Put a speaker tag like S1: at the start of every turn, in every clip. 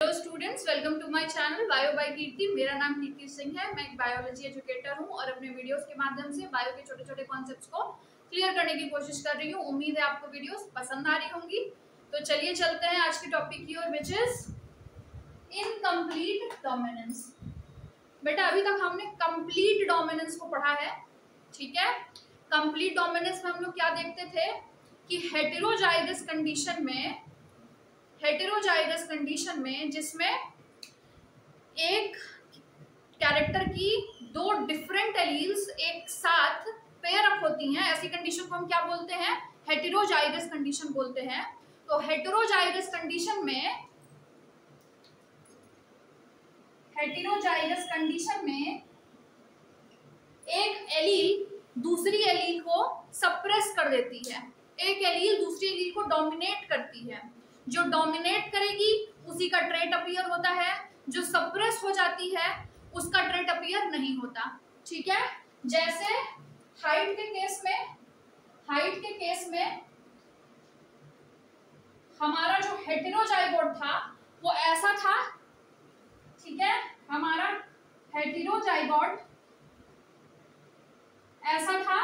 S1: Hello students, welcome to my channel bio by Kirti. मेरा नाम कीर्ति सिंह है। मैं एक बायोलॉजी एजुकेटर हूं और अपने वीडियोस के माध्यम से बायो के छोटे छोटे कॉन्सेप्ट्स को क्लियर करने की कोशिश कर रही हूं। उम्मीद है आपको वीडियोस पसंद आ रही होंगी। तो चलिए चलते हैं आज के टॉपिक की ओर, विच इज इनकम्प्लीट डोमिनेंस। बेटा अभी तक हमने कंप्लीट डोमिनेंस को पढ़ा है, ठीक है। कंप्लीट डोमिनेंस में हम लोग क्या देखते थे कि हेटेरोजाइगस कंडीशन में जिसमें एक कैरेक्टर की दो डिफरेंट एलील्स एक साथ पेयर अप होती हैं, ऐसी कंडीशन को हम क्या बोलते हैं? हेटेरोजाइगस कंडीशन बोलते हैं। तो हेटेरोजाइगस कंडीशन में एक एलील दूसरी एलील को सप्रेस कर देती है, एक एलील दूसरी एलील को डोमिनेट करती है। जो डोमिनेट करेगी उसी का ट्रेट अपीयर होता है, जो सप्रेस हो जाती है उसका ट्रेट अपीयर नहीं होता, ठीक है। जैसे हाइट के केस में हमारा जो हेटेरोजाइगोट था वो ऐसा था, ठीक है। हमारा हेटेरोजाइगोट ऐसा था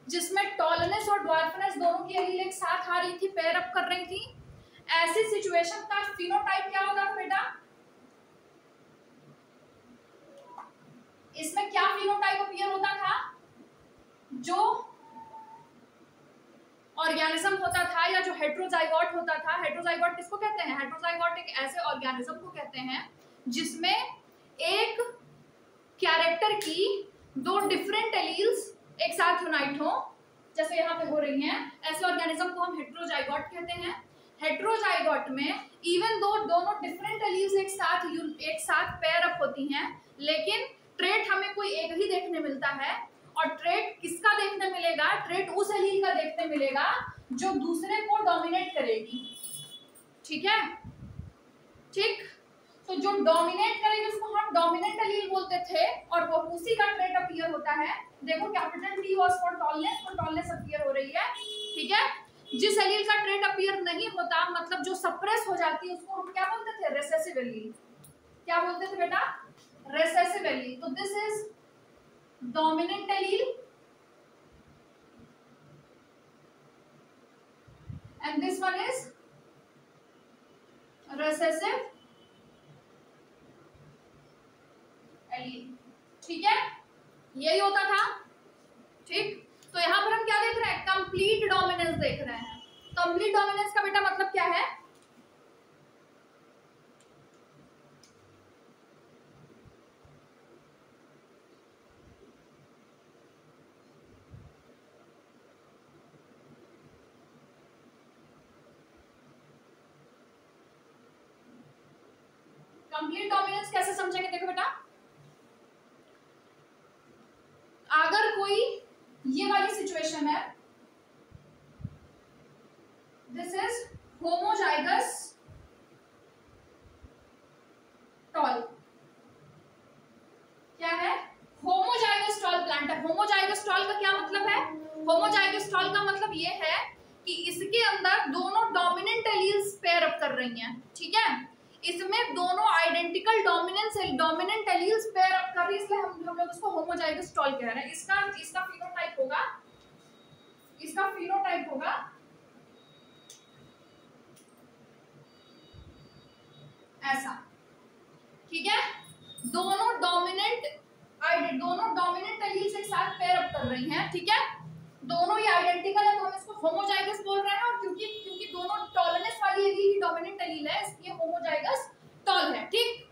S1: जिसमें टॉलनेस और ड्वार्फनेस दोनों की एलील एक साथ आ रही थी, पेयर अप कर रही थी। ऐसी सिचुएशन का फिनोटाइप क्या होगा बेटा? इसमें क्या फिनोटाइप अपीयर होता था? जो ऑर्गेनिज्म होता था या जो हेटेरोजाइगोट होता था, हेटेरोजाइगोट किसको कहते हैं? हेटेरोजाइगोट एक ऐसे ऑर्गेनिज्म को कहते हैं जिसमें एक कैरेक्टर की दो डिफरेंट एलील्स एक साथ यूनाइट हो, जैसे यहाँ पे हो रही हैं। ऐसे ऑर्गेनिज्म को हम हेटेरोजाइगोट कहते हैं। हेटेरोजाइगोट में इवन दो दोनों डिफरेंट एलील्स एक साथ पेयर अप होती हैं, लेकिन ट्रेट हमें कोई एक ही देखने मिलता है। और ट्रेट किसका देखने मिलेगा? ट्रेट उस एलील का देखने मिलेगा जो दूसरे को डोमिनेट करेगी, ठीक है। ठीक, तो जो डोमिनेट करेगी उसको हम डोमिनेंट एलील बोलते थे और वो उसी का ट्रेट अपीयर होता है। देखो capital tea was for tallness, तो टॉलनेस अपीयर हो रही है, ठीक है। जिस एलील का ट्रेट अपीयर नहीं होता, मतलब जो सप्रेस हो जाती है, उसको हम क्या बोलते थे? Recessive allele. क्या बोलते थे बेटा? Recessive allele. तो this is dominant allele and this one is recessive allele, ठीक है। यही होता था, ठीक। तो यहां पर हम क्या देख रहे हैं? कंप्लीट डोमिनेंस देख रहे हैं। कंप्लीट डोमिनेंस का बेटा मतलब क्या है? कंप्लीट डोमिनेंस कैसे समझेंगे? देखो बेटा, अगर कोई ये वाली सिचुएशन है, दिस इज होमोजाइगस टॉल। क्या है? होमोजाइगस टॉल प्लांट है। होमोजाइगस टॉल का क्या मतलब है? होमोजाइगस टॉल का मतलब ये है कि इसके अंदर दोनों डोमिनेंट एलील्स पेयर अप कर रही हैं, ठीक है। इसमें दोनों identical dominant alleles pair up कर रही है, इसलिए हम लोग इसको होमोजाइगस टॉल कह रहे हैं। इसका फिनोटाइप होगा ऐसा, ठीक है। दोनों डोमिनेंट एलील्स एक साथ पेयर अप कर रही हैं, ठीक है। दोनों ही आइडेंटिकल है तो हम इसको होमोजाइगस बोल रहे हैं। और क्योंकि दोनों टॉलनेस वाली एलील ही डोमिनेंट एलील है, इसलिए होमोजाइगस टॉल है, ठीक।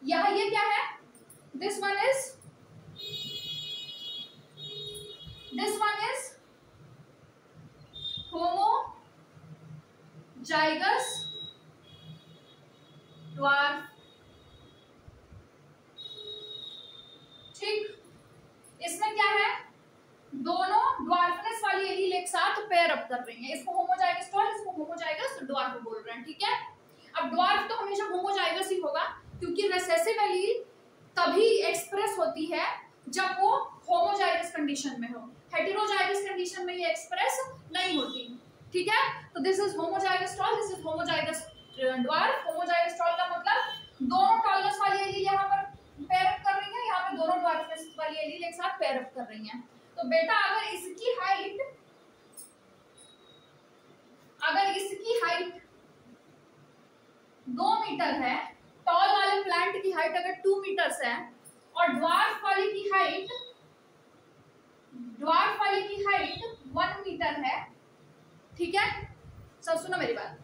S1: यहाँ ये क्या है? This one is homozygous dwarf, ठीक। इसमें क्या है? दोनों ड्वार्फनेस वाली एलील एक साथ पेयर अप कर रही हैं। इसको होमोजाइगस टॉल, इसको होमोजाइगस ड्वार्फ बोल रहे हैं, ठीक है। अब ड्वार्फ तो हमेशा होमोजाइगस ही होगा, क्योंकि रिसेसिव एलील तभी एक्सप्रेस होती है जब वो होमोजाइगस कंडीशन में हो। हेटेरोजाइगस कंडीशन में ये एक्सप्रेस नहीं होती, ठीक है। तो this is homozygous tall, this is homozygous dwarf homozygous tall का मतलब दोनों टॉलनेस वाली एलील यहाँ पर पेयर अप कर रही है, यहाँ पे दोनों ड्वार्फनेस वाली एलील एक साथ पेयर अप कर रही हैं। तो बेटा अगर इसकी हाइट 2 मीटर है, टॉल वाले प्लांट की हाइट अगर 2 मीटर्स है और ड्वार्फ वाली की हाइट 1 मीटर है, ठीक है, सब सुनो मेरी बात।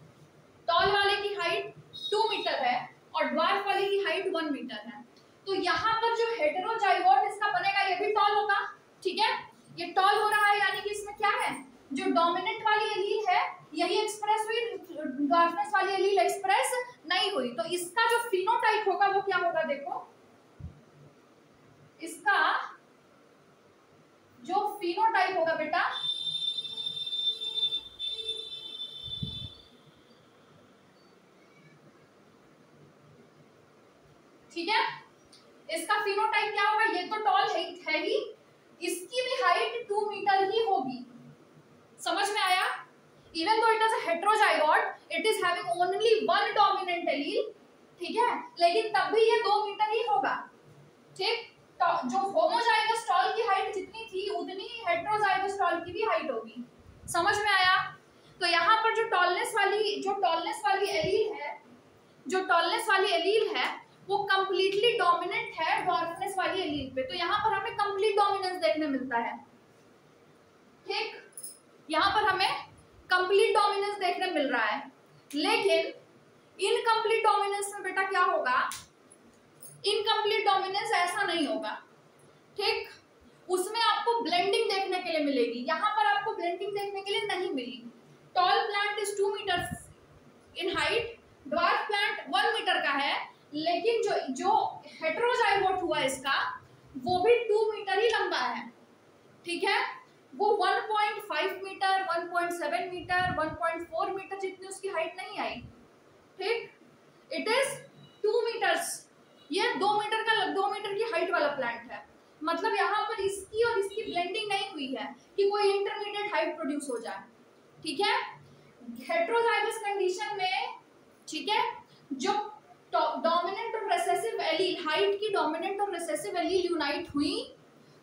S1: टॉल वाले की हाइट 2 मीटर है और ड्वार्फ वाले की हाइट 1 मीटर है, तो यहाँ पर जो हेटेरोजाइगोट इसका बनेगा ये भी टॉल होगा, ठीक है। ये टॉल हो रहा है यानी कि इसमें क्या है, जो डोमिनेंट वाली एलील है यही एक्सप्रेस हुई, ड्वार्फनेस वाली एलील एक्सप्रेस नहीं हुई। तो इसका जो फिनोटाइप होगा वो क्या होगा, देखो इसका जो फिनोटाइप होगा बेटा, ठीक है, इसका फिनोटाइप क्या होगा, ये तो टॉल है ही, इसकी भी हाइट 2 मीटर ही होगी। समझ में आया? Even though it is a heterozygote, it is having only one dominant allele, ठीक है, लेकिन तब भी ये 2 मीटर ही होगा, ठीक। तो जो होमोजाइगस टॉल की हाइट जितनी थी उतनी ही हेटेरोजाइगस टॉल की भी हाइट होगी। समझ में आया? तो यहाँ पर जो टॉलनेस वाली एलील है वो कंप्लीटली डोमिनेंट है ड्वार्फनेस वाली एलील पे, तो यहाँ पर हमें कंप्लीट डोमिनेंस देखने मिलता है, ठीक, यहाँ पर हमें कंप्लीट डोमिनेंस देखने मिल रहा है। लेकिन इनकम्प्लीट डोमिनेंस में बेटा क्या होगा, इनकम्प्लीट डोमिनेंस ऐसा नहीं होगा, ठीक, उसमें आपको ब्लेंडिंग देखने के लिए मिलेगी, यहाँ पर आपको ब्लेंडिंग देखने के लिए नहीं मिली। Tall plant is 2 metre in height, dwarf plant 1 metre का है, लेकिन जो हेटेरोजाइगोट हुआ इसका वो भी 2 मीटर ही लंबा है, ठीक है, वो 1.5 मीटर, 1.7 मीटर, 1.4 मीटर जितनी उसकी हाइट नहीं आई, ठीक, इट इज 2 मीटर्स, ये 2 मीटर की हाइट वाला प्लांट है। मतलब यहाँ पर इसकी और इसकी ब्लेंडिंग नहीं हुई है कि कोई इंटरमीडिएट हाइट प्रोड्यूस हो जाए, ठीक है। हेटेरोजाइगस कंडीशन में, ठीक है, जो डोमिनेंट और रिसेसिव एलील, हाइट की डोमिनेंट और रिसेसिव एलील यूनाइट हुई,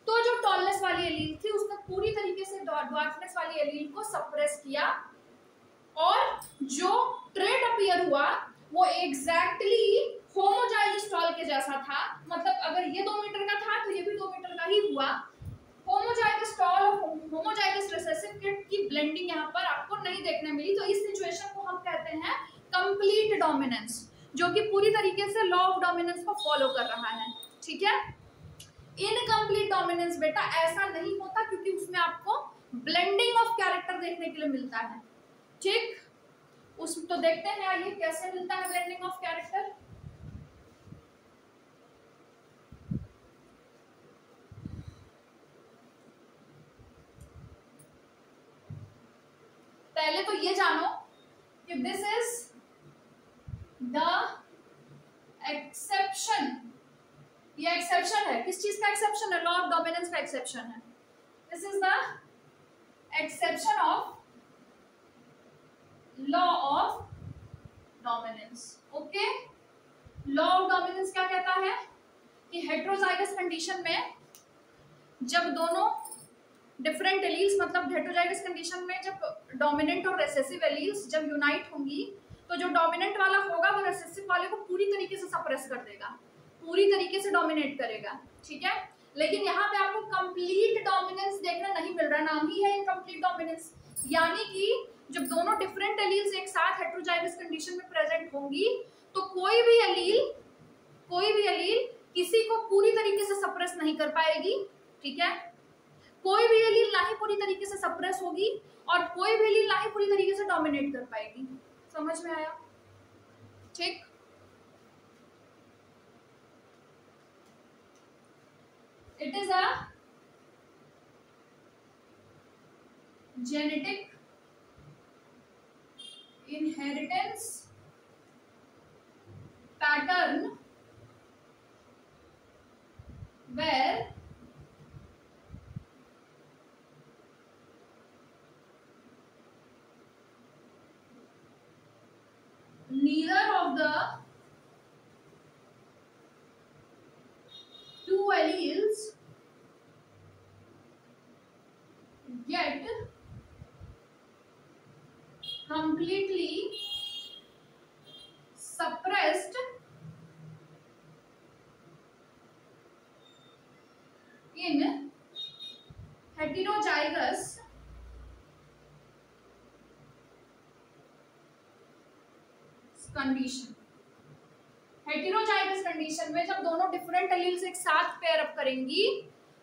S1: तो जो टॉलनेस वाली एलील थी उसने पूरी तरीके से ड्वार्फनेस वाली एलील को सप्रेस किया, और जो ट्रेट अपीयर हुआ वो एग्जैक्टली होमोजाइगस टॉल के जैसा था। मतलब अगर ये 2 मीटर का था तो ये भी 2 मीटर का ही हुआ। होमोजाइगस टॉल और होमोजाइगस रिसेसिव की ब्लेंडिंग यहाँ पर आपको नहीं देखने मिली, तो इस सिचुएशन को हम कहते हैं कंप्लीट डोमिनेंस, जो कि पूरी तरीके से लॉ ऑफ डोमिनेंस को फॉलो कर रहा है, ठीक है। इनकम्प्लीट डोमिनेंस बेटा ऐसा नहीं होता, क्योंकि उसमें आपको ब्लेंडिंग ऑफ कैरेक्टर देखने के लिए मिलता है, ठीक। उस तो देखते हैं आइए कैसे मिलता है ब्लेंडिंग ऑफ कैरेक्टर। पहले तो ये जानो कि दिस इज द एक्सेप्शन, ये एक्सेप्शन है, किस चीज का एक्सेप्शन है, लॉ ऑफ डोमिनेंस का एक्सेप्शन है। This is the exception of law of dominance, okay. Law of dominance क्या कहता है कि हेटेरोजाइगस कंडीशन में जब दोनों डिफरेंट एलील्स, मतलब हेटेरोजाइगस कंडीशन में जब डोमिनेंट और रिसेसिव एलील्स जब यूनाइट होंगी, तो जो डोमिनेंट वाला होगा वो रिसेसिव वाले को पूरी तरीके से सप्रेस कर देगा, पूरी तरीके से डोमिनेट करेगा, ठीक है। लेकिन यहाँ पे आपको कंप्लीट डोमिनेंस देखना नहीं मिल रहा, नाम ही है इनकम्प्लीट डोमिनेंस, यानी कि जब दोनों डिफरेंट एलील्स एक साथ हेटेरोजाइगस कंडीशन में प्रेजेंट होंगी तो कोई भी एलील किसी को पूरी तरीके से सप्रेस नहीं कर पाएगी, ठीक है। कोई भी एलील ना ही पूरी तरीके से सप्रेस होगी और कोई भी एलील ना ही पूरी तरीके से डोमिनेट कर पाएगी। समझ में आया, ठीक। It is a genetic inheritance pattern where neither heterozygous condition, heterozygous condition में जब दोनों डिफरेंट एलील्स एक साथ पेयर अप करेंगी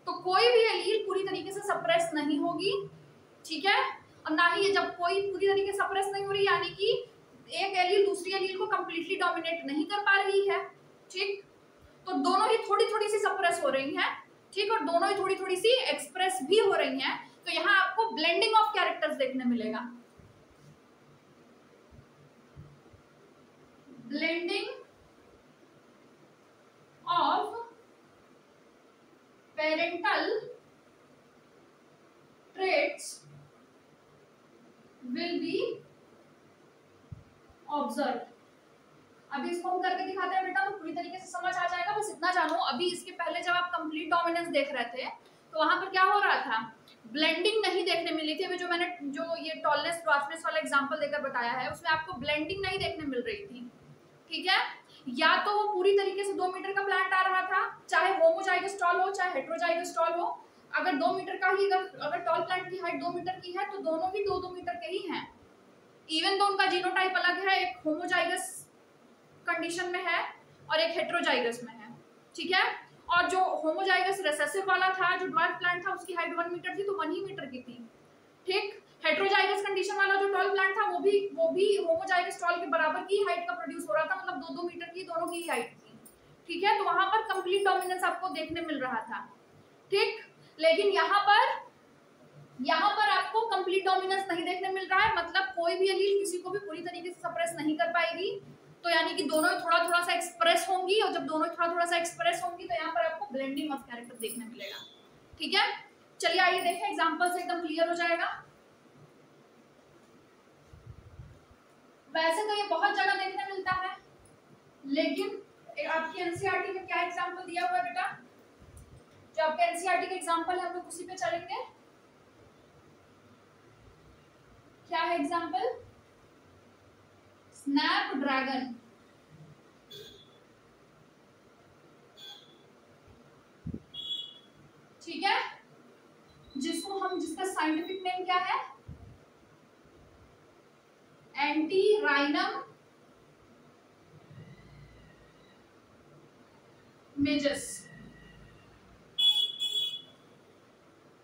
S1: तो कोई भी एलील पूरी तरीके से सप्रेस नहीं होगी, ठीक है, और ना ही जब कोई पूरी तरीके से सप्रेस नहीं हो रही यानी कि एक एलील दूसरी एलील को कंप्लीटली डोमिनेट नहीं कर पा रही है, ठीक, तो दोनों ही थोड़ी थोड़ी सी सप्रेस हो रही हैं, ठीक, और दोनों ही थोड़ी थोड़ी सी एक्सप्रेस भी हो रही हैं, तो यहाँ आपको ब्लेंडिंग ऑफ कैरेक्टर्स देखने मिलेगा, blending of parental traits will be observe. अभी इसको हम करके दिखाते हैं बेटा, तो पूरी तरीके से समझ आ जाएगा, बस इतना जानो। अभी इसके पहले जब आप कंप्लीट डोमिनेंस देख रहे थे तो वहां पर क्या हो रहा था, ब्लेंडिंग नहीं देखने मिली थी। अभी जो मैंने जो ये टॉलनेस क्रॉसनेस वाला एग्जांपल देकर बताया है उसमें आपको ब्लेंडिंग नहीं देखने मिल रही थी, ठीक है, या तो वो पूरी तरीके से 2 मीटर का प्लांट आ रहा था, चाहे होमोजाइगस टॉल हो चाहे हेटेरोजाइगस टॉल हो, अगर 2 मीटर का ही अगर टॉल प्लांट की हाइट 2 मीटर की है तो दोनों ही 2-2 मीटर के ही हैं, इवन दो उनका जीनोटाइप अलग है, एक होमोजाइगस कंडीशन में है और एक हेटेरोजाइगस में है, ठीक है, और जो होमोजाइगस रिसेसिव वाला था जो ड्वार्फ प्लांट था उसकी हाइट 1 मीटर थी तो 1 ही मीटर की थी, ठीक, हेटेरोजाइगस कंडीशन वाला जो टॉल प्लांट था वो भी होमोजाइगस टॉल के बराबर की हाइट का प्रोड्यूस हो रहा था, मतलब 2-2 मीटर की दोनों की हाइट थी, ठीक है, तो वहां पर कंप्लीट डोमिनेंस आपको देखने मिल रहा था, ठीक, लेकिन यहाँ पर आपको कंप्लीट डोमिनेंस नहीं देखने मिल रहा है, मतलब कोई भी एलील किसी को भी पूरी तरीके से सप्रेस नहीं कर पाएगी, तो यानी कि दोनों थोड़ा थोड़ा सा एक्सप्रेस होंगी, और जब दोनों थोड़ा थोड़ा सा एक्सप्रेस होंगी तो यहाँ पर आपको ब्लेंडिंग ऑफ कैरेक्टर देखने मिलेगा, ठीक है। चलिए आइए देखें, एग्जांपल से एकदम क्लियर हो जाएगा। वैसे तो ये बहुत जगह देखने मिलता है, लेकिन आपकी एनसीईआरटी में क्या एग्जांपल दिया हुआ है बेटा, जो आपका एनसीईआरटी का एग्जांपल है हम लोग उसी पे चलेंगे। क्या है एग्जांपल, स्नैपड्रैगन, ठीक है, जिसका साइंटिफिक नेम क्या है, एंटीराइनम मेजस,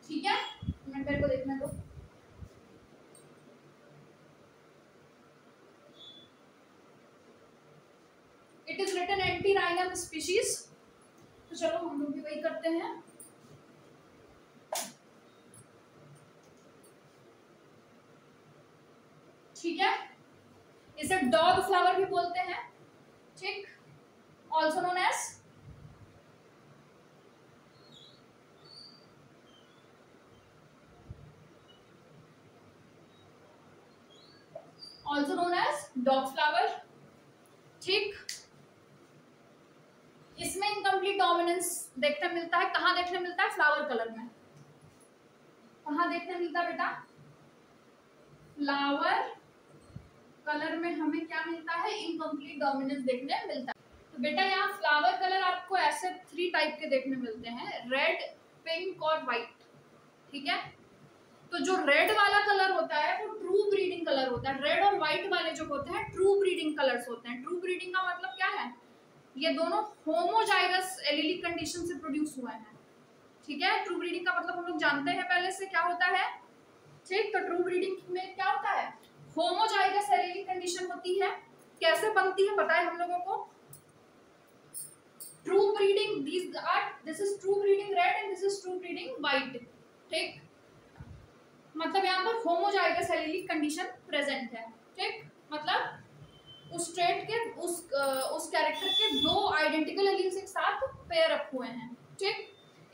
S1: ठीक है, मेरे को देखने दो। It is written antirrhinum species, तो चलो हम लोग भी वही करते हैं। ठीक है, इसे डॉग फ्लावर भी बोलते हैं, ठीक, also known as dog flower, ठीक। इसमें इनकम्प्लीट डोमिनेंस देखने मिलता है, कहाँ देखने मिलता है, फ्लावर कलर में, कहाँ देखने मिलता है बेटा, फ्लावर कलर में हमें क्या मिलता है, इनकम्प्लीट डोमिनेंस देखने मिलता है। तो बेटा यहाँ फ्लावर कलर आपको ऐसे 3 टाइप के देखने मिलते हैं, रेड, पिंक और व्हाइट, ठीक है, तो जो रेड वाला कलर होता है वो ट्रू ब्रीडिंग कलर होता है, रेड और व्हाइट वाले जो होते हैं ट्रू ब्रीडिंग कलर्स होते हैं। ट्रू ब्रीडिंग का मतलब क्या है, ये दोनों होमोजाइगस एलीलिक कंडीशन से प्रोड्यूस हुए हैं, ठीक है, ट्रू ब्रीडिंग का मतलब हम लोग जानते हैं पहले से क्या होता है, ठीक, तो ट्रू ब्रीडिंग में क्या होता है, होमोजाइगस एलीलिक कंडीशन होती है, कैसे बनती है पता है हम लोगों को, true breeding, this is true breeding red and this is true breeding white, ठीक, मतलब यहाँ पर होमोजाइगस एलीलिक कंडीशन प्रेजेंट है, ठीक, मतलब उस ट्रेट के उस कैरेक्टर के 2 आइडेंटिकल एलील्स एक साथ पेयर अप हुए हैं, ठीक,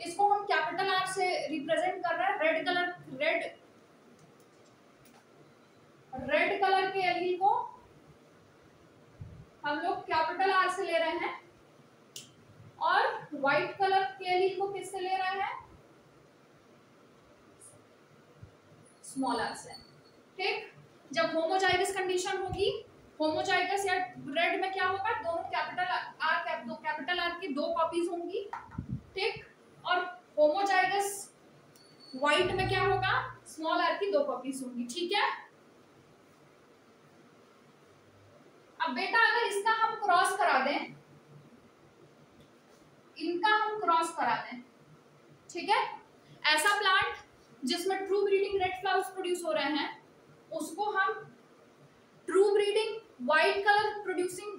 S1: इसको हम कैपिटल आर से रिप्रेजेंट कर रहे हैं, रेड कलर के एलील को हम लोग कैपिटल आर से ले रहे हैं और व्हाइट कलर के एलील को किससे ले रहे हैं, स्मॉल आर से, ठीक। जब होमोजाइगस कंडीशन होगी, होमोजाइगस या रेड में क्या होगा, दोनों कैपिटल आर की 2 कॉपीज होंगी, ठीक, और होमोजाइगस व्हाइट में क्या होगा, स्मॉल आर की 2 कॉपीज होंगी, ठीक है। अब बेटा अगर इसका हम क्रॉस करा दें, इनका हम क्रॉस करा दें, ठीक है, ऐसा प्लांट जिसमें true breeding red flowers produce हो रहे हैं, उसको हम true breeding white colour producing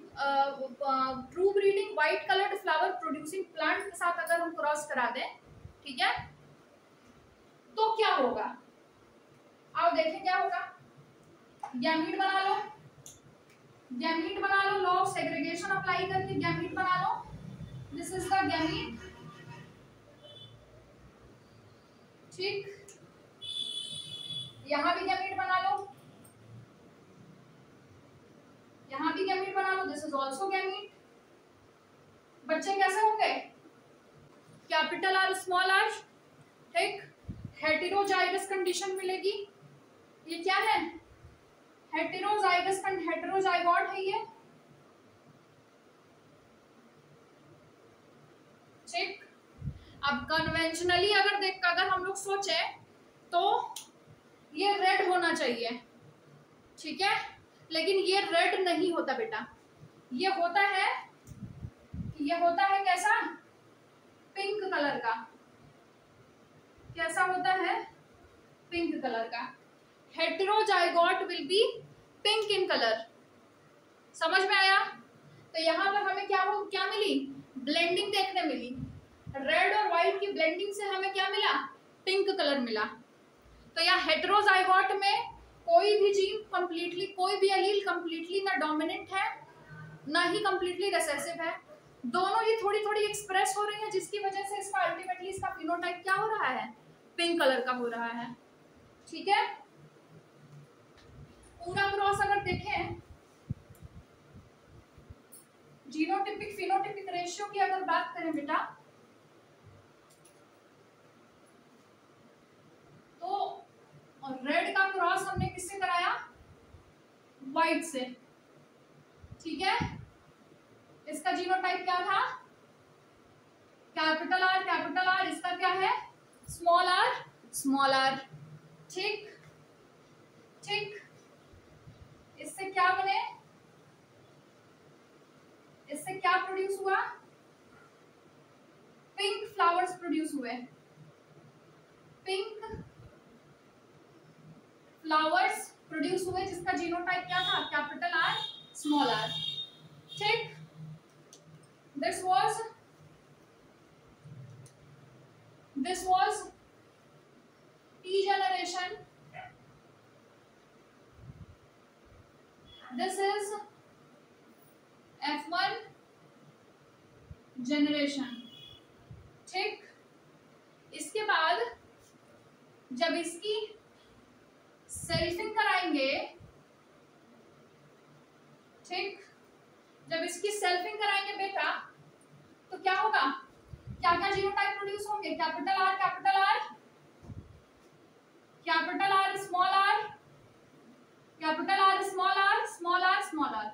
S1: true breeding white coloured flower producing plant के साथ अगर हम क्रॉस करा दें, ठीक है, तो क्या होगा, आओ देखें क्या होगा। गैमीट बना लो, गैमीट बना लो, लॉ ऑफ सेग्रीगेशन अप्लाई करके गैमीट बना लो। दिस इज द गैमीट, ठीक, यहां भी गैमीट बना लो, यहां भी गैमीट बना लो, दिस इज आल्सो गैमीट। बच्चे कैसे होंगे, कैपिटल आर स्मॉल आर, ठीक, हेटेरोजाइगस कंडीशन मिलेगी। ये क्या है, हेटेरोजाइगोट है ये, ठीक। अब कन्वेंशनली अगर हम लोग सोचे तो ये रेड होना चाहिए, ठीक है, लेकिन ये रेड नहीं होता बेटा, ये होता है कैसा, पिंक कलर का, कैसा होता है, पिंक कलर का। Heterozygote will be pink in colour, समझ में आया। तो यहाँ पर हमें क्या मिली, ब्लेंडिंग देखने मिली, रेड और व्हाइट की ब्लेंडिंग से हमें क्या मिला, पिंक कलर मिला। तो यहाँ हेटेरोजाइगोट में कोई भी जीन कंप्लीटली, कोई भी एलील कंप्लीटली ना डोमिनेंट है ना ही कंप्लीटली रिसेसिव है, दोनों ही थोड़ी थोड़ी एक्सप्रेस हो रही है, जिसकी वजह से इसका अल्टीमेटली इसका फिनोटाइप क्या हो रहा है, पिंक कलर का हो रहा है, ठीक है। पूरा क्रॉस अगर देखें, जीनोटिपिक फिनोटिपिक रेशियो की अगर बात करें बेटा, तो रेड का क्रॉस हमने किससे कराया, व्हाइट से, ठीक है। इसका जीनोटाइप क्या था, कैपिटल आर, इसका क्या है, स्मॉल आर, ठीक, ठीक। इससे क्या बने, इससे क्या प्रोड्यूस हुआ, पिंक फ्लावर्स प्रोड्यूस हुए, पिंक फ्लावर्स प्रोड्यूस हुए, जिसका जीनोटाइप क्या था, कैपिटल आर स्मॉल आर, ठीक। This was P generation, this is F1 generation, ठीक। इसके बाद जब इसकी सेल्फिंग कराएंगे, ठीक, जब इसकी सेल्फिंग कराएंगे बेटा, तो क्या होगा, क्या क्या जीनोटाइप प्रोड्यूस होंगे, capital R small R, capital R small R,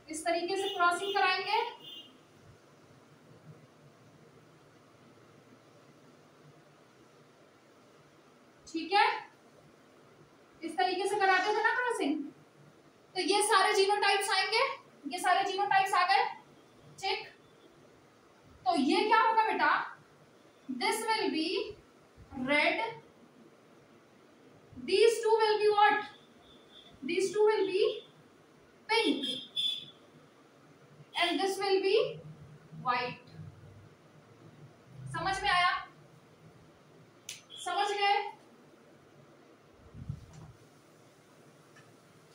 S1: इस तरीके से क्रॉसिंग कराएंगे, ठीक है, इस तरीके से कराते थे ना क्रॉसिंग। तो ये सारे जीनोटाइप्स आएंगे, ये सारे जीनोटाइप्स आ गए, ठीक। तो ये क्या होगा बेटा, this will be red, these two will be what, these two will be pink and this will be white। समझ में आया, समझ गए,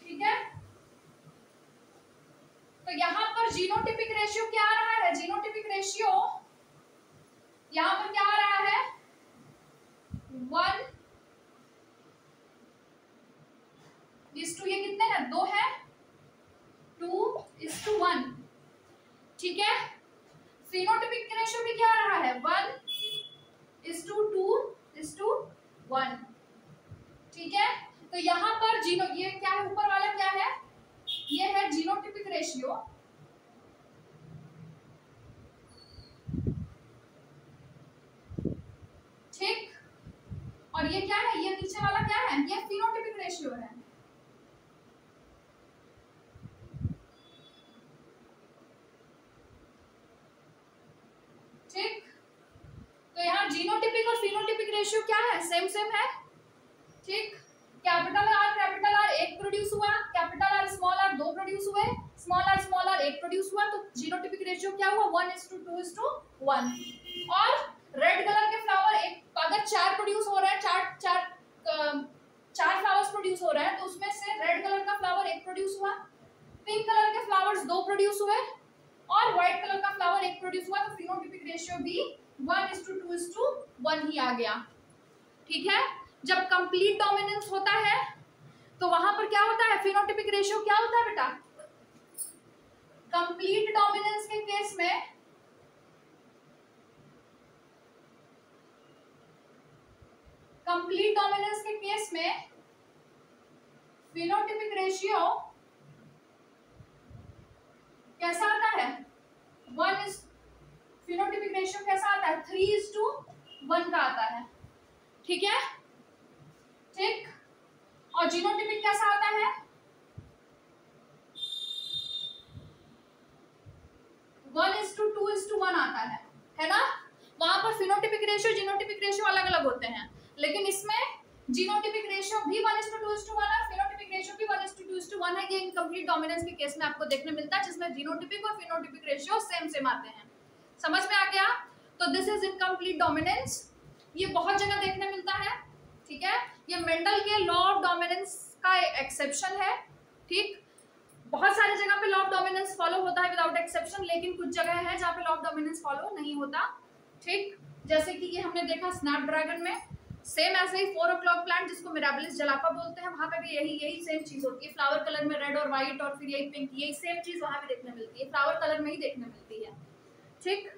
S1: ठीक है। तो यहां पर जीनोटिपिक रेशियो क्या आ रहा है, जीनोटिपिक रेशियो यहां पर क्या आ रहा है, 1:, ये कितने हैं, 2 है, 2:1, ठीक है। फिनोटिपिक रेशियो भी क्या आ रहा है, 1:2:1, ठीक है। तो यहां पर ये क्या है, ऊपर वाला क्या है, ये है जीनोटिपिक रेशियो, है, ये फिनोटिपिक रेशियो है। ठीक, तो यहाँ जीनोटिपिक और फिनोटिपिक रेशियो क्या है, सेम सेम है। ठीक, कैपिटल आर एक प्रोड्यूस हुआ, कैपिटल आर दो प्रोड्यूस हुए, स्मॉल आर एक प्रोड्यूस हुआ, तो जीनोटिपिक रेशियो क्या हुआ, 1:2:1। और रेड कलर के फ्लावर एक, अगर 4 प्रोड्यूस हो रहे हैं, चार फ्लावर्स प्रोड्यूस हो रहे हैं, तो उसमें से रेड कलर का फ्लावर एक प्रोड्यूस हुआ, पिंक कलर के फ्लावर्स 2 प्रोड्यूस हुए, और व्हाइट कलर का फ्लावर एक प्रोड्यूस हुआ, तो फिनोटिपिक रेशियो भी 1:2:1 ही आ गया। ठीक है, जब कंप्लीट डोमिनेंस होता है तो वहां पर क्या होता है, फिनोटिपिक रेशियो क्या होता है बेटा, कंप्लीट डोमिनेंस के केस में फिनोटिपिक रेशियो कैसा आता है, फिनोटिपिक रेशियो कैसा आता है, 3:1 का आता है। ठीक है, ठीक, और जीनोटिपिक कैसा आता है, 1:2:1 आता है ना। वहां पर फिनोटिपिक रेशियो जीनोटिपिक रेशियो अलग अलग होते हैं, लेकिन इसमें जीनोटिपिक रेशियो भी 1:2:1 है, फिनोटिपिक रेशियो भी 1:2:1 है। ये इनकम्प्लीट डोमिनेंस के केस में आपको देखने मिलता है, जिसमें जीनोटिपिक और फिनोटिपिक रेशियो सेम सेम आते हैं। समझ में आ गया, तो दिस इज इनकम्प्लीट डोमिनेंस, ये बहुत जगह देखने मिलता है। ठीक है, ये मेंडल के लॉ ऑफ डोमिनेंस का एक्सेप्शन है। ठीक, बहुत सारे जगह पे लॉ ऑफ डोमिनेंस फॉलो होता है विदाउट एक्सेप्शन, लेकिन कुछ जगह है जहाँ पे लॉ ऑफ डोमिनेंस फॉलो नहीं होता। ठीक, जैसे कि ये हमने देखा स्नैपड्रैगन में, सेम ऐसे ही 4 o'clock प्लांट जिसको मिराबिलिस जलापा बोलते हैं, वहां पे भी यही सेम चीज होती है, फ्लावर कलर में रेड और व्हाइट, और फिर यही पिंक, यही सेम चीज वहां भी देखने मिलती है, फ्लावर कलर में ही देखने मिलती है। ठीक,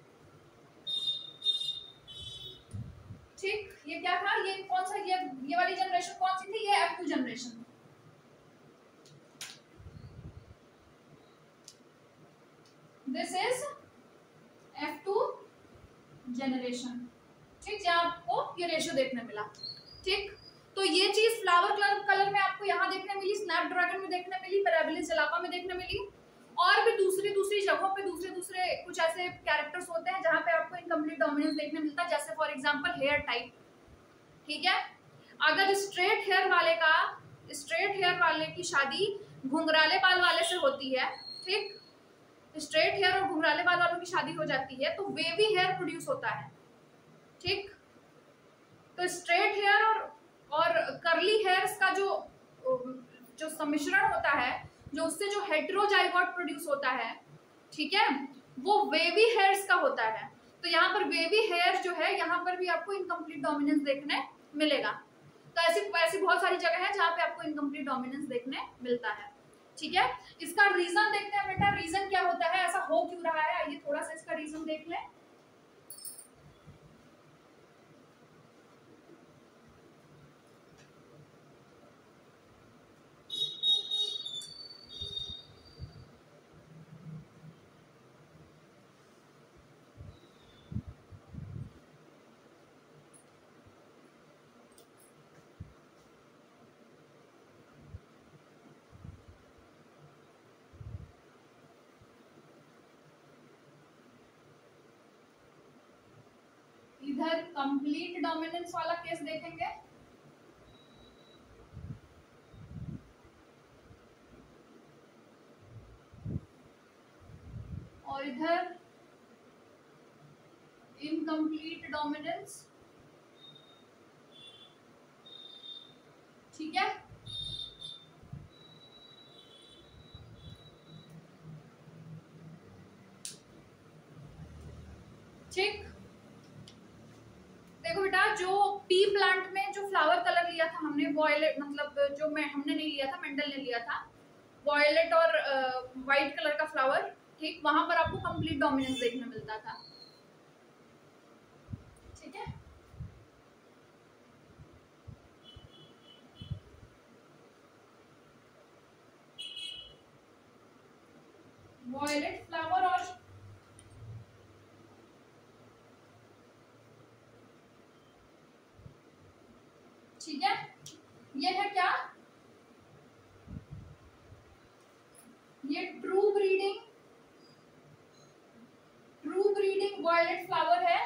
S1: ठीक, ये क्या था, ये कौन सा, ये वाली जनरेशन कौन सी थी, ये F2 generation. This is F2 generation. ठीक, जहाँ आपको ये रेशियो देखने मिला। ठीक, तो ये चीज फ्लावर कलर में आपको यहाँ देखने मिली, स्नैपड्रैगन में देखने मिली, मिराबिलिस जलापा में देखने मिली, और भी दूसरी जगहों पे दूसरे कुछ ऐसे कैरेक्टर्स होते हैं जहाँ पे आपको इनकम्प्लीट डोमिनेंस देखने मिलता है, जैसे फॉर एग्जांपल हेयर टाइप। ठीक है, अगर स्ट्रेट हेयर वाले की शादी घुंघराले बाल वाले से होती है, ठीक, स्ट्रेट हेयर और घुंघराले बाल वालों की शादी हो जाती है, तो वेवी हेयर प्रोड्यूस होता है। ठीक, तो स्ट्रेट हेयर और कर्ली हेयर्स का जो सम्मिश्रण होता है, जो उससे जो हेटेरोजाइगोट प्रोड्यूस होता है, ठीक है, वो वेवी हेयर्स का होता है। तो यहाँ पर वेवी हेयर जो है, यहाँ पर भी आपको इनकम्प्लीट डोमिनेंस देखने मिलेगा। तो ऐसी बहुत सारी जगह है जहाँ पे आपको इनकम्प्लीट डोमिनेंस देखने मिलता है। ठीक है, इसका रीजन देखते हैं बेटा, रीजन क्या होता है, ऐसा हो क्यों रहा है, आइए थोड़ा सा इसका रीजन देख लें। इधर कंप्लीट डोमिनेंस वाला केस देखेंगे, और इधर इनकम्प्लीट डोमिनेंस। ठीक है, ठीक, देखो बेटा, जो पी प्लांट में जो फ्लावर कलर लिया था हमने, वॉयलेट, मतलब जो हमने नहीं लिया था, मेंडल ने लिया था, वॉयलेट और व्हाइट कलर का फ्लावर। ठीक, वहां पर आपको कंप्लीट डोमिनेंस देखने मिलता था। ठीक है, वॉयलेट फ्लावर और ठीक है, ये है क्या, ये ट्रू ब्रीडिंग वायलेट फ्लावर है,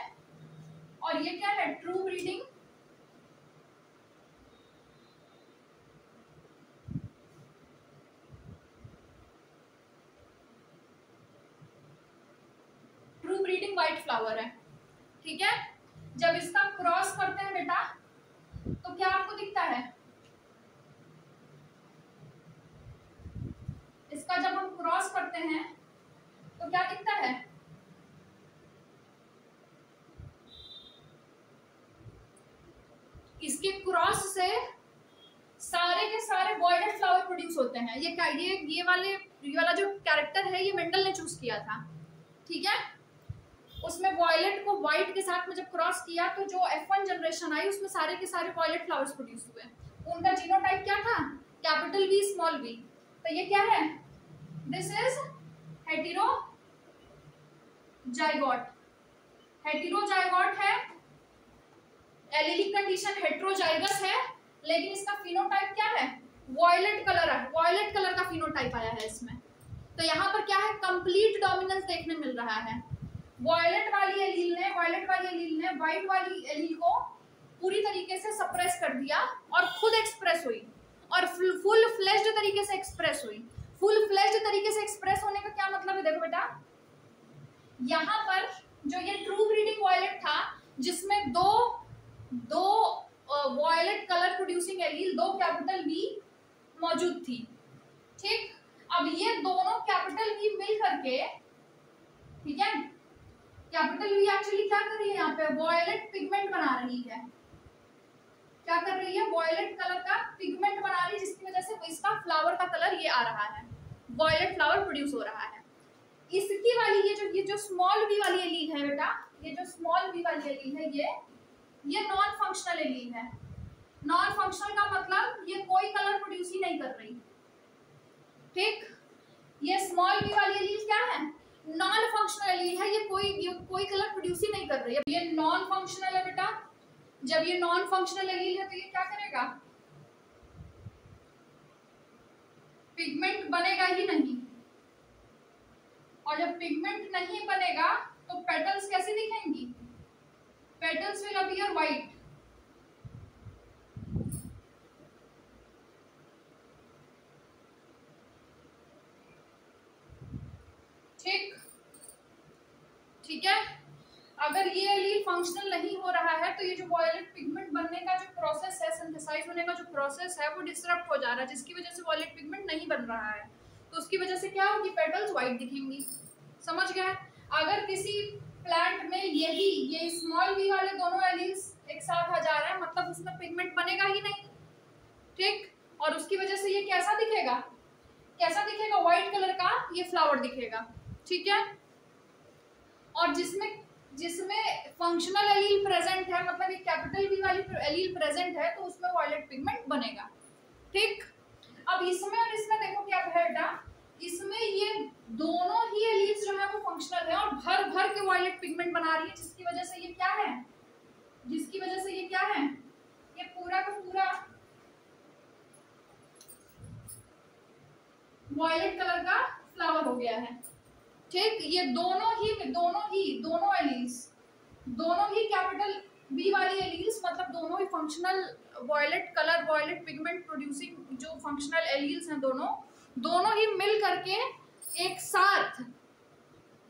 S1: और ये क्या है, ट्रू ब्रीडिंग व्हाइट फ्लावर है। ठीक है, जब इसका क्रॉस करते हैं बेटा तो क्या आपको दिखता है, इसका जब हम क्रॉस करते हैं तो क्या दिखता है, इसके क्रॉस से सारे के सारे वॉयलेट फ्लावर प्रोड्यूस होते हैं। ये क्या, ये वाला जो कैरेक्टर है ये मेंडल ने चूज किया था। ठीक है, उसमें वॉयलेट को व्हाइट के साथ में जब क्रॉस किया तो जो F1 जनरेशन आई उसमें सारे के सारे वॉयलेट फ्लावर्स प्रोड्यूस हुए। उनका जीनोटाइप क्या था, कैपिटल V स्मॉल v। तो ये क्या है, दिस इज हेटेरोजाइगोट। हेटेरोजाइगोट है, एलीलिक कंडीशन हेटेरोजाइगस है, लेकिन इसका फिनोटाइप क्या है, वॉयलेट कलर है, वॉयलेट कलर का फिनोटाइप आया है इसमें। तो यहाँ पर क्या है, कंप्लीट डोमिनेंस देखने मिल रहा है। वॉयलेट वाली एलील ने व्हाइट वाली एलील को पूरी तरीके से सप्रेस कर दिया और खुद एक्सप्रेस हुई, और फुल फ्लेश्ड तरीके से एक्सप्रेस हुई। फुल फ्लेश्ड तरीके से एक्सप्रेस होने का क्या मतलब है, देखो बेटा, यहाँ पर जो ये ट्रू ब्रीडिंग वॉयलेट था जिसमें दो वॉयलेट कलर प्रोड्यूसिंग एलील, दो कैपिटल V मौजूद थी। ठीक, अब ये दोनों कैपिटल V मिल करके, ठीक है, कैपिटल V एक्चुअली क्या कर रही है, यहाँ पे वॉयलेट पिगमेंट बना रही है। क्या कर रही है, वॉयलेट कलर का पिगमेंट बना रही है, जिसकी वजह से इसका फ्लावर का कलर ये आ रहा है, वॉयलेट फ्लावर प्रोड्यूस हो रहा है। इसकी वाली ये जो स्मॉल v वाली एलील है बेटा, ये जो स्मॉल v वाली एलील है ये नॉन फंक्शनल एलील है। नॉन फंक्शनल का मतलब ये कोई कलर प्रोड्यूस ही नहीं कर रही। ठीक, ये स्मॉल v वाली एलील क्या है, नॉन फंक्शनल एलील है, ये कोई कलर प्रोड्यूस ही नहीं कर रही है। ये नॉन फंक्शनल है बेटा, जब ये नॉन फंक्शनल एलील है तो ये क्या करेगा, पिगमेंट बनेगा ही नहीं, और जब पिगमेंट नहीं बनेगा तो पेटल्स कैसे दिखेंगी, पेटल्स विल अपीयर व्हाइट। ठीक है, अगर ये एलील फंक्शनल नहीं हो रहा है तो ये जो वॉयलेट पिगमेंट बनने का जो प्रोसेस है, सिंथेसाइज होने का जो प्रोसेस है वो डिस्टर्ब हो जा रहा है, जिसकी वजह से वॉयलेट पिगमेंट नहीं बन रहा है। तो उसकी वजह से क्या होगी, पेटल्स व्हाइट दिखेंगी। समझ गए, अगर किसी प्लांट में ये स्मॉल v वाले दोनों एलील्स एक साथ आ जा रहे हैं, मतलब उसमें पिगमेंट बनेगा ही नहीं। ठीक, और उसकी वजह से ये कैसा दिखेगा, व्हाइट कलर का ये फ्लावर दिखेगा। ठीक है, और जिसमें फंक्शनल एलील प्रेजेंट है, मतलब एक कैपिटल V वाली एलील प्रेजेंट है, तो उसमें वॉयलेट पिगमेंट बनेगा। ठीक, अब इसमें और इसमें देखो क्या है बेटा, इसमें ये दोनों ही एलील्स जो है वो फंक्शनल है और भर भर के वॉयलेट पिगमेंट बना रही है, जिसकी वजह से ये क्या है, ये पूरा का पूरा वॉयलेट कलर का फ्लावर हो गया है। ठीक, ये दोनों ही कैपिटल V वाली एलील्स, मतलब दोनों ही फंक्शनल वॉयलेट पिगमेंट प्रोड्यूसिंग जो फंक्शनल एलील्स हैं, दोनों ही मिल करके एक साथ,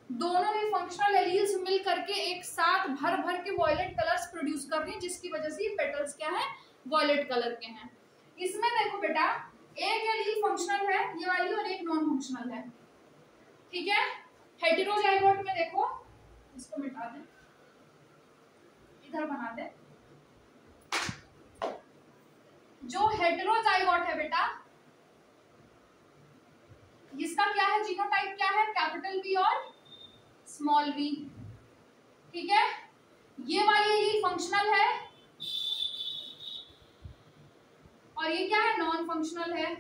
S1: दोनों ही फंक्शनल एलील्स मिल करके एक साथ भर भर के वॉयलेट कलर्स प्रोड्यूस कर रही हैं, जिसकी वजह से ये पेटल्स क्या है, वॉयलेट कलर के हैं। इसमें देखो बेटा, एक एलील फंक्शनल है ये वाली और एक नॉन फंक्शनल है। ठीक है, हेटेरोजाइगोट में देखो, इसको मिटा दें, इधर बना दे। जो हेटेरोजाइगोट है बेटा, इसका क्या है, जीनोटाइप क्या है, कैपिटल V और स्मॉल v। ठीक है, ये वाली एलील फंक्शनल है और ये क्या है, नॉन फंक्शनल है।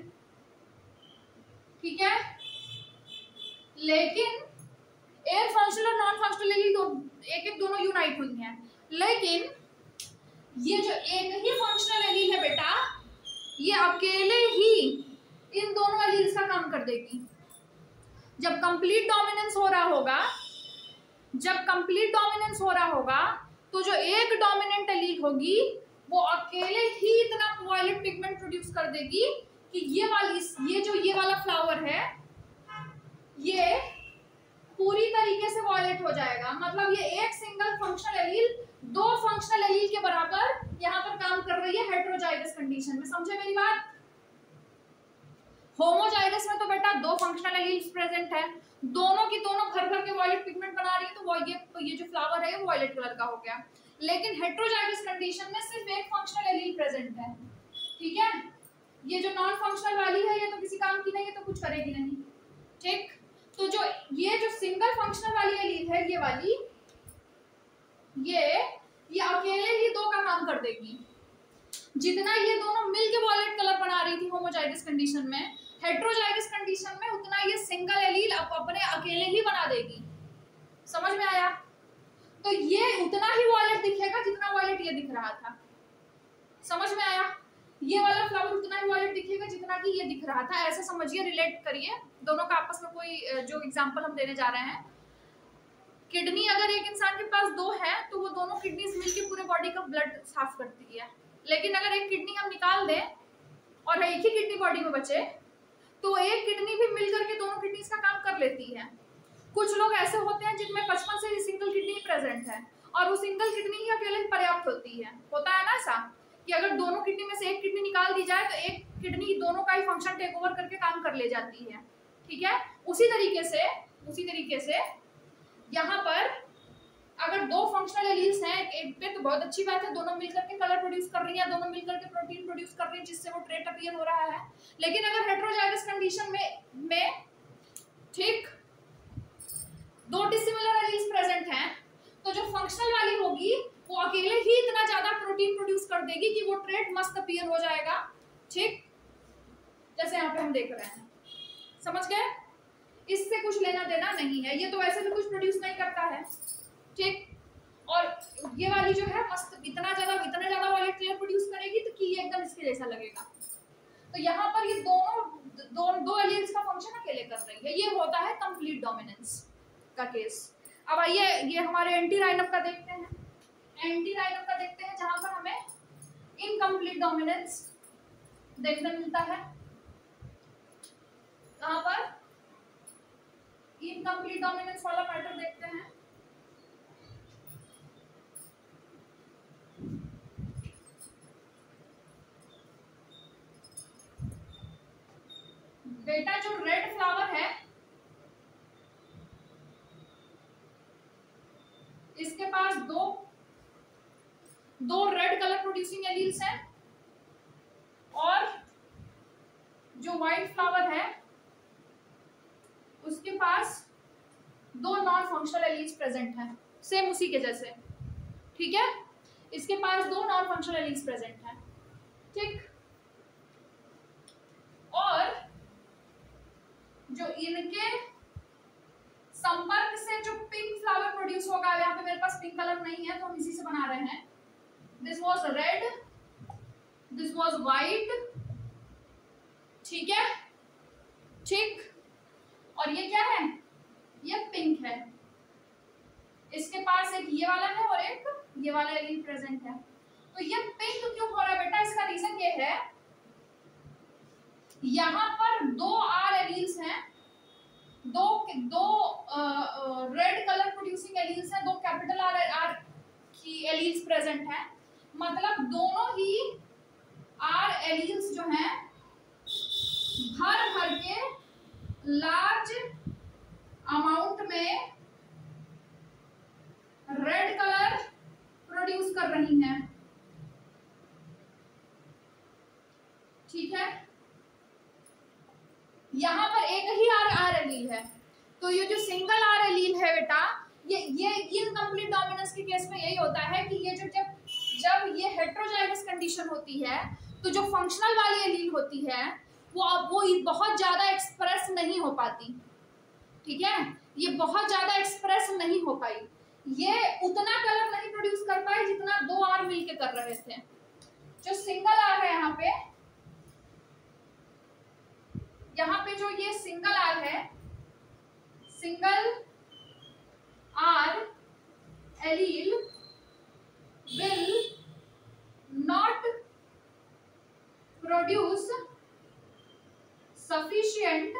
S1: ठीक है, लेकिन एक फंक्शनल और नॉन फंक्शनल एलील एक दोनों यूनाइट हुई हैं, लेकिन ये जो एक ही फंक्शनल एलील है बेटा, ये अकेले ही इन दोनों एलील्स का काम कर देगी। जब कंप्लीट डोमिनेंस हो रहा होगा, तो जो एक डोमिनेंट एलील होगी वो अकेले ही इतना वायलेट पिगमेंट प्रोड्यूस कर देगी कि ये वाला फ्लावर है ये पूरी तरीके से वायलेट हो जाएगा। मतलब ये एक single functional allele 2 functional allele के बराबर यहाँ पर काम कर रही है हेटेरोजाइगस कंडीशन में। समझे मेरी बात? होमोजाइगस में तो बेटा 2 फंक्शनल एलील्स प्रेजेंट है, दोनों की दोनों भर भर के वायलेट पिगमेंट बना रही है, तो ये जो फ्लावर है वो वायलेट कलर का हो गया। लेकिन हेटेरोजाइगस कंडीशन में सिर्फ एक फंक्शनल एलील प्रेजेंट है। ठीक है, ये जो नॉन फंक्शनल वाली है ये तो किसी काम की नहीं है, तो कुछ करेगी नहीं। ठीक, तो ये जो सिंगल फंक्शनल वाली एलील है ये वाली, ये अकेले ही 2 का काम कर देगी। जितना ये दोनों मिलके वॉयलेट कलर बना रही थी होमोजाइगस कंडीशन में, हेटेरोजाइगस कंडीशन में उतना ये सिंगल एलील अपने अकेले ही बना देगी। समझ में आया? तो ये उतना ही वॉयलेट दिखेगा जितना वॉयलेट ये दिख रहा था। समझ में आया? ये वाला फ्लावर उतना ही वॉयलेट दिखेगा जितना कि ये दिख रहा था। ऐसे समझिए, रिलेट करिए दोनों का आपस में। कोई जो एग्जांपल हम देने जा रहे हैं, किडनी अगर एक इंसान के पास 2 है तो वो दोनों किडनीज मिलके पूरे बॉडी का ब्लड साफ करती है। लेकिन अगर एक किडनी हम निकाल दें और एक ही किडनी बॉडी में बचे तो एक किडनी भी मिल करके दोनों किडनीज का काम कर लेती है। कुछ लोग ऐसे होते हैं जिनमें बचपन से ही सिंगल किडनी प्रेजेंट है और वो सिंगल किडनी ही अकेले पर्याप्त होती है। होता है ना ऐसा कि अगर दोनों किडनी में से एक किडनी निकाल दी जाए तो एक किडनी दोनों का ही फंक्शन टेक ओवर करके काम कर ले जाती है। ठीक है, उसी तरीके से यहाँ पर अगर 2 फंक्शनल एलील्स हैं एक पे तो बहुत अच्छी बात है, दोनों मिलकर के कलर प्रोड्यूस कर रही है, दोनों मिलकर के प्रोटीन प्रोड्यूस कर रही है जिससे वो ट्रेट अपीयर हो रहा है। लेकिन अगर हेटेरोजाइगस कंडीशन में ठीक 2 डिसिमिलर एलील्स प्रेजेंट हैं तो जो फंक्शनल वाली होगी वो अकेले ही इतना ज्यादा प्रोटीन प्रोड्यूस कर देगी कि वो ट्रेट मस्त अपीयर हो जाएगा। ठीक, जैसे यहाँ पे हम देख रहे हैं। समझ गए? इससे कुछ लेना देना नहीं है, ये तो वैसे भी कुछ प्रोड्यूस नहीं करता है। ठीक, और ये वाली जो है मस्त इतना ज्यादा वायलेट कलर प्रोड्यूस करेगी तो कि ये एकदम इसके जैसा लगेगा। तो यहाँ पर ये दो एलील्स का फंक्शन अकेले कर रही है। ये होता है कंप्लीट डोमिनेंस का केस। अब आइए ये हमारे एंटी राइनम का देखते हैं। एंटी राइनम का देखते हैं जहां पर हमें इनकम्प्लीट डोमिनेंस देखने मिलता है। कहां पर इनकम्प्लीट डोमिनेंस वाला पैटर्न देखते हैं। बेटा जो रेड फ्लावर है इसके पास दो रेड कलर प्रोड्यूसिंग एलील्स हैं और जो व्हाइट फ्लावर है उसके पास 2 नॉन फंक्शनल एलील्स प्रेजेंट हैं, सेम उसी के जैसे। ठीक है, इसके पास 2 नॉन फंक्शनल एलील्स प्रेजेंट हैं। ठीक, और जो इनके संपर्क से जो पिंक फ्लावर प्रोड्यूस होगा, यहाँ पे मेरे पास पिंक कलर नहीं है तो हम इसी से बना रहे हैं। This was red, this was white. ठीक है, ठीक, और ये क्या है? ये पिंक है। इसके पास एक ये वाला है और एक ये वाला एलील प्रेजेंट है। तो ये पिंक क्यों हो रहा है बेटा? इसका रीजन ये है, यहाँ पर 2 आर एलील्स हैं, दो रेड कलर प्रोड्यूसिंग एलील्स हैं, 2 कैपिटल आर की एलील्स प्रेजेंट हैं। मतलब दोनों ही आर एलील्स जो हैं भर भर के लार्ज अमाउंट में रेड कलर प्रोड्यूस कर रही हैं। ठीक है, यहाँ पर एक ही आर एलील है, तो ये जो सिंगल आर एलील है बेटा, ये इनकम्प्लीट डोमिनेंस के केस में यही होता है कि ये जो जब ये हेटेरोजाइगस कंडीशन होती है तो जो फंक्शनल वाली एलील होती है वो बहुत ज्यादा एक्सप्रेस नहीं हो पाती। ठीक है, ये बहुत ज्यादा एक्सप्रेस नहीं हो पाई, ये उतना कलर नहीं प्रोड्यूस कर पाई जितना 2 आर मिलके कर रहे थे। जो सिंगल आर है यहाँ पे यहाँ पे जो ये सिंगल आर है, single R allele will not produce sufficient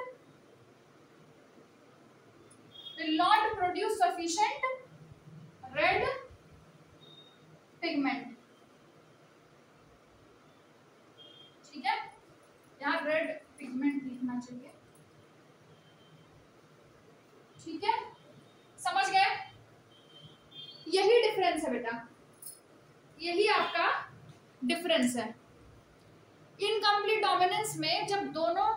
S1: red pigment। ठीक है, यहाँ रेड पिगमेंट लिखना चाहिए। ठीक है, समझ गए? यही डिफरेंस है बेटा, यही आपका डिफरेंस है। इनकम्प्लीट डोमिनेंस में जब दोनों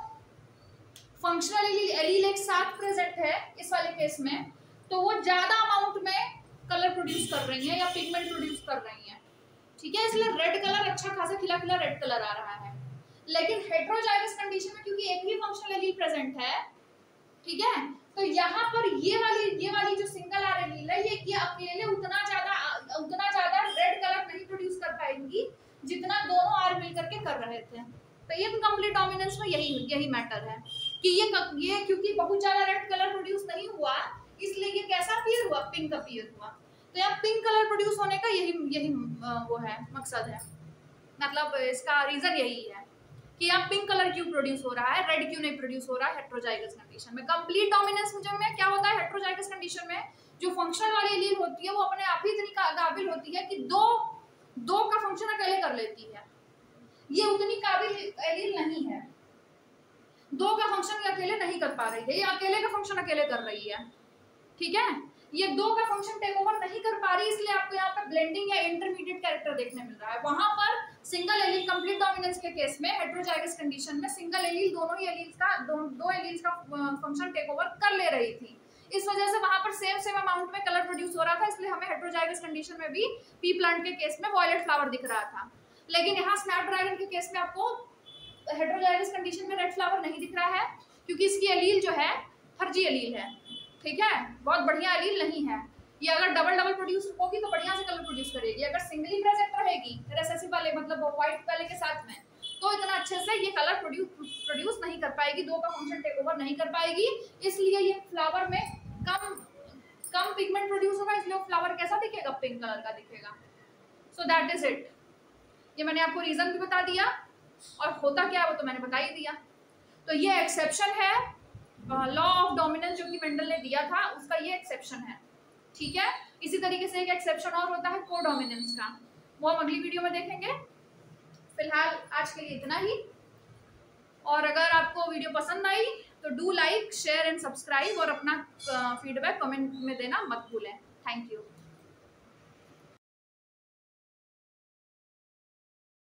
S1: फंक्शनल एलील एक साथ प्रेजेंट है इस वाले केस में, तो वो ज्यादा अमाउंट में कलर प्रोड्यूस कर रही है या पिगमेंट प्रोड्यूस कर रही है। ठीक है, इसलिए रेड कलर अच्छा खासा खिला खिला रेड कलर आ रहा है। लेकिन हेटेरोजाइगस कंडीशन में क्योंकि एक ही फंक्शनल एलील प्रेजेंट है, ठीक है, तो यहाँ पर ये वाली जो सिंगल आर एलील है, ये अकेले उतना ज्यादा रेड कलर नहीं प्रोड्यूस कर पाएंगी जितना दोनों आर मिलकर के कर रहे थे। तो ये इनकम्प्लीट डोमिनेंस में यही मैटर है कि ये क्योंकि बहुत ज्यादा रेड कलर प्रोड्यूस नहीं हुआ, इसलिए ये कैसा अपीयर हुआ, पिंक अपीयर हुआ। तो यहाँ पिंक कलर प्रोड्यूस होने का यही वो है, मकसद है, मतलब इसका रीजन यही है कि यहाँ पिंक कलर क्यों प्रोड्यूस हो रहा है, रेड क्यों नहीं प्रोड्यूस हो रहा है हेटेरोजाइगस कंडीशन में। कंप्लीट डोमिनेंस में क्या होता है, हेटेरोजाइगस कंडीशन में जो फंक्शनल वाली एलील होती है वो अपने आप ही इतनी काबिल होती है कि दो का फंक्शन अकेले कर लेती है। ये उतनी काबिल एलील नहीं है, दो का फंक्शन अकेले नहीं कर पा रही है, ये अकेले का फंक्शन अकेले कर रही है। ठीक है, ये दो का फंक्शन टेक ओवर नहीं कर पा रही, इसलिए आपको यहाँ पर ब्लेंडिंग या इंटरमीडिएट कैरेक्टर देखने मिल रहा है। वहां पर सिंगल एलील कंप्लीट डोमिनेंस के केस में हेटेरोजाइगस कंडीशन में सिंगल एलील दोनों ही एलील्स का दो एलील्स का फंक्शन टेक ओवर कर ले रही थी। इस वजह से वहां पर सेम अमाउंट में कलर प्रोड्यूस हो रहा था, इसलिए हमें हेटेरोजाइगस कंडीशन में भी पी प्लांट के केस में वॉयलेट फ्लावर दिख रहा था। लेकिन यहाँ स्नैपड्रैगन के केस में आपको हेटेरोजाइगस कंडीशन में रेड फ्लावर नहीं दिख रहा है, क्योंकि इसकी एलील जो है फर्जी एलील है। ठीक है, बहुत बढ़िया एलील नहीं है। ये अगर डबल प्रोड्यूस होगी तो बढ़िया से कलर प्रोड्यूस करेगी, अगर सिंगली प्रेजेंट रहेगी रेसेसिव वाले मतलब व्हाइट वाले के साथ में, तो इतना अच्छे से ये कलर प्रोड्यूस नहीं कर पाएगी, दो का फंक्शन टेक ओवर नहीं कर पाएगी, इसलिए ये फ्लावर में कम पिगमेंट प्रोड्यूस होगा, इसलिए फ्लावर कैसा दिखेगा, पिंक कलर का दिखेगा। So that is it. ये मैंने आपको रीजन भी बता दिया और होता क्या है वो तो मैंने बता ही दिया। तो ये एक्सेप्शन है लॉ ऑफ डोमिनेंस जो कि मेंडल ने दिया था, उसका ये एक्सेप्शन है। ठीक है, इसी तरीके से एक एक्सेप्शन और होता है कोडोमिनेंस का, वो हम अगली वीडियो में देखेंगे। फिलहाल आज के लिए इतना ही, और अगर आपको वीडियो पसंद आई तो do like, share and subscribe, और अपना फीडबैक कमेंट में देना मत भूलें। Thank you.